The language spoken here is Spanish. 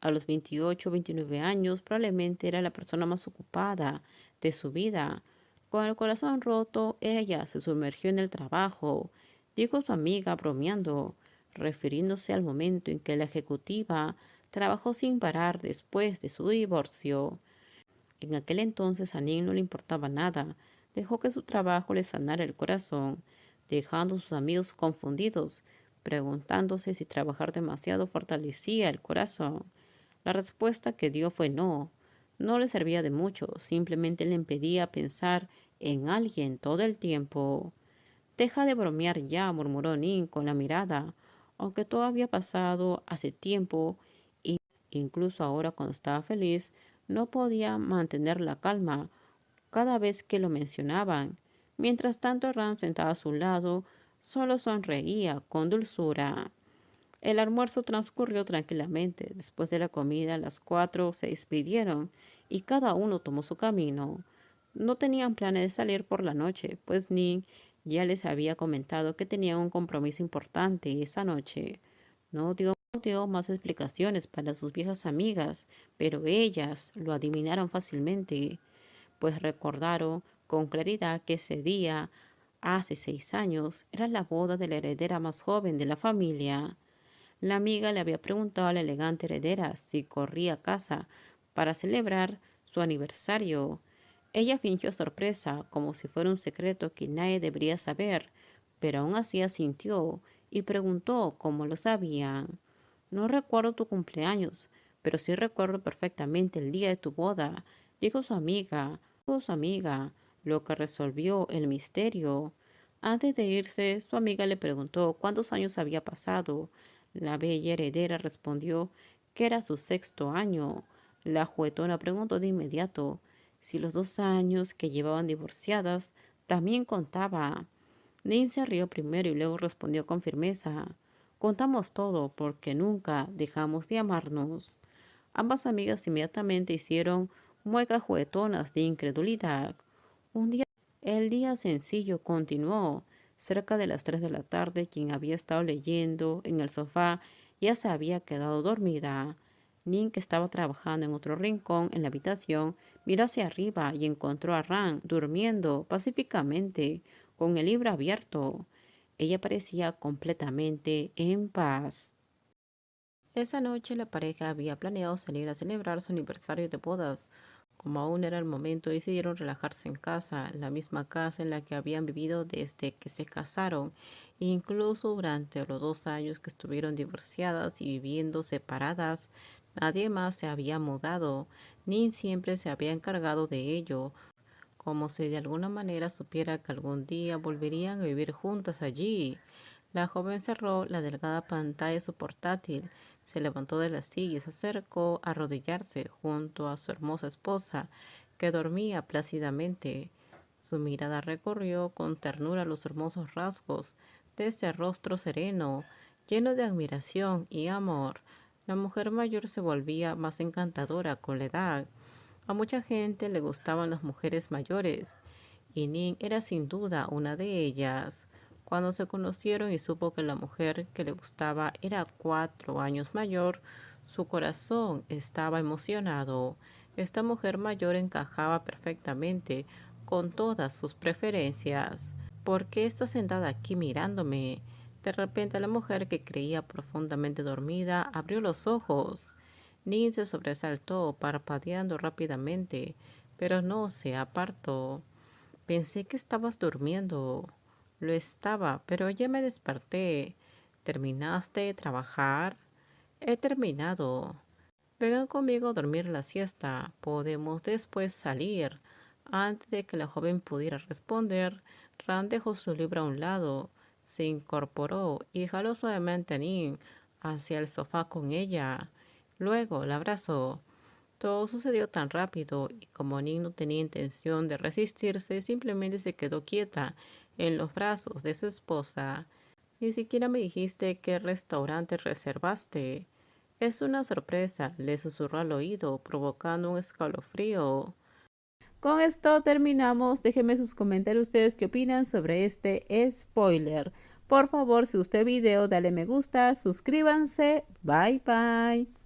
A los 28 o 29 años probablemente era la persona más ocupada de su vida. Con el corazón roto, ella se sumergió en el trabajo, dijo su amiga bromeando, refiriéndose al momento en que la ejecutiva trabajó sin parar después de su divorcio. En aquel entonces a Nick no le importaba nada, dejó que su trabajo le sanara el corazón, dejando a sus amigos confundidos, preguntándose si trabajar demasiado fortalecía el corazón. La respuesta que dio fue no. No le servía de mucho, simplemente le impedía pensar en alguien todo el tiempo. Deja de bromear ya, murmuró Nin con la mirada, aunque todo había pasado hace tiempo, e incluso ahora cuando estaba feliz, no podía mantener la calma cada vez que lo mencionaban. Mientras tanto, Ran, sentada a su lado, solo sonreía con dulzura. El almuerzo transcurrió tranquilamente. Después de la comida, las cuatro se despidieron y cada uno tomó su camino. No tenían planes de salir por la noche, pues Nick ya les había comentado que tenían un compromiso importante esa noche. No dio más explicaciones para sus viejas amigas, pero ellas lo adivinaron fácilmente, pues recordaron con claridad que ese día, hace 6 años, era la boda de la heredera más joven de la familia. La amiga le había preguntado a la elegante heredera si corría a casa para celebrar su aniversario. Ella fingió sorpresa, como si fuera un secreto que nadie debería saber, pero aún así asintió y preguntó cómo lo sabían. No recuerdo tu cumpleaños, pero sí recuerdo perfectamente el día de tu boda, dijo su amiga, lo que resolvió el misterio. Antes de irse, su amiga le preguntó cuántos años había pasado. La bella heredera respondió que era su 6.º año. La juguetona preguntó de inmediato si los 2 años que llevaban divorciadas también contaba. Nin se rió primero y luego respondió con firmeza: contamos todo porque nunca dejamos de amarnos. Ambas amigas inmediatamente hicieron muecas juguetonas de incredulidad. El día sencillo continuó. Cerca de las 3 de la tarde, quien había estado leyendo en el sofá ya se había quedado dormida. Nin, que estaba trabajando en otro rincón en la habitación, miró hacia arriba y encontró a Ran durmiendo pacíficamente, con el libro abierto. Ella parecía completamente en paz. Esa noche la pareja había planeado salir a celebrar su aniversario de bodas. Como aún era el momento, decidieron relajarse en casa, la misma casa en la que habían vivido desde que se casaron, incluso durante los 2 años que estuvieron divorciadas y viviendo separadas. Nadie más se había mudado, ni siempre se había encargado de ello, como si de alguna manera supiera que algún día volverían a vivir juntas allí. La joven cerró la delgada pantalla de su portátil, se levantó de la silla y se acercó a arrodillarse junto a su hermosa esposa, que dormía plácidamente. Su mirada recorrió con ternura los hermosos rasgos de ese rostro sereno, lleno de admiración y amor. La mujer mayor se volvía más encantadora con la edad. A mucha gente le gustaban las mujeres mayores, y Ning era sin duda una de ellas. Cuando se conocieron y supo que la mujer que le gustaba era 4 años mayor, su corazón estaba emocionado. Esta mujer mayor encajaba perfectamente con todas sus preferencias. ¿Por qué está sentada aquí mirándome? De repente la mujer, que creía profundamente dormida, abrió los ojos. Nin se sobresaltó, parpadeando rápidamente, pero no se apartó. Pensé que estabas durmiendo. Lo estaba, pero ya me desperté. ¿Terminaste de trabajar? He terminado. Vengan conmigo a dormir la siesta. Podemos después salir. Antes de que la joven pudiera responder, Ran dejó su libro a un lado, se incorporó y jaló suavemente a Nin hacia el sofá con ella. Luego la abrazó. Todo sucedió tan rápido y como Nin no tenía intención de resistirse, simplemente se quedó quieta en los brazos de su esposa. Ni siquiera me dijiste qué restaurante reservaste. Es una sorpresa, le susurró al oído, provocando un escalofrío. Con esto terminamos. Déjenme sus comentarios ustedes qué opinan sobre este spoiler. Por favor, si gustó el video, dale me gusta, suscríbanse. Bye bye.